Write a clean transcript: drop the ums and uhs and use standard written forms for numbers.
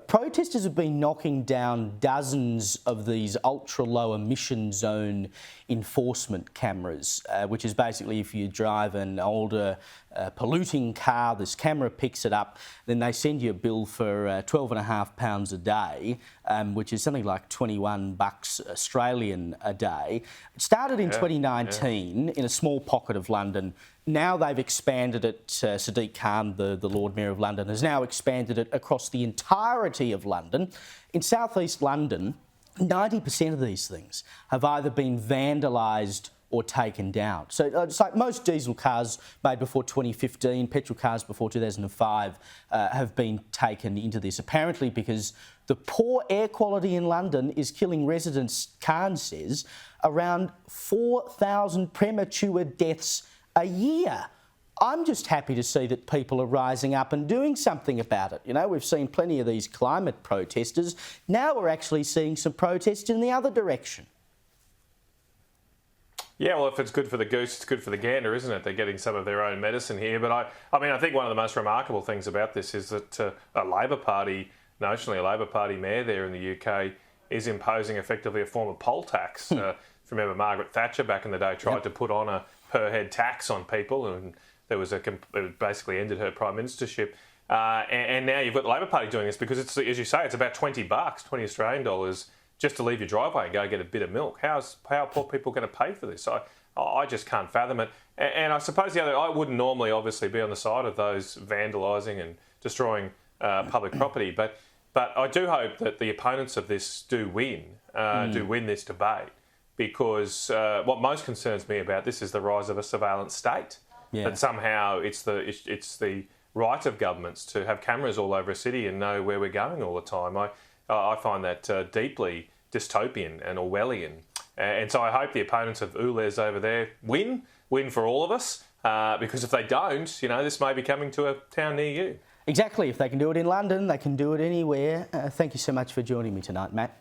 Protesters have been knocking down dozens of these ultra-low emission zone enforcement cameras, which is basically if you drive an older polluting car, this camera picks it up, then they send you a bill for £12.50 a day, which is something like $21 Australian a day. It started in 2019 in a small pocket of London. Now they've expanded it. Sadiq Khan, the Lord Mayor of London, has now expanded it across the entirety of London. In southeast London, 90% of these things have either been vandalised or taken down. So it's like most diesel cars made before 2015, petrol cars before 2005 have been taken into this, apparently because the poor air quality in London is killing residents, Khan says, around 4,000 premature deaths a year. I'm just happy to see that people are rising up and doing something about it. You know, we've seen plenty of these climate protesters. Now we're actually seeing some protests in the other direction. Yeah, well, if it's good for the goose, it's good for the gander, isn't it? They're getting some of their own medicine here. But I think one of the most remarkable things about this is that a Labor Party, notionally a Labor Party mayor there in the UK, is imposing effectively a form of poll tax. Remember Margaret Thatcher back in the day tried to put on a per head tax on people, and there was it basically ended her prime ministership. And now you've got the Labor Party doing this because it's, as you say, it's about $20, 20 Australian dollars, just to leave your driveway and go get a bit of milk. How are poor people going to pay for this? I just can't fathom it. And I suppose I wouldn't normally obviously be on the side of those vandalising and destroying public property, but I do hope that the opponents of this do win this debate, because what most concerns me about this is the rise of a surveillance state. That somehow it's the right of governments to have cameras all over a city and know where we're going all the time. I find that deeply dystopian and Orwellian. And so I hope the opponents of ULEZ over there win for all of us, because if they don't, this may be coming to a town near you. Exactly. If they can do it in London, they can do it anywhere. Thank you so much for joining me tonight, Matt.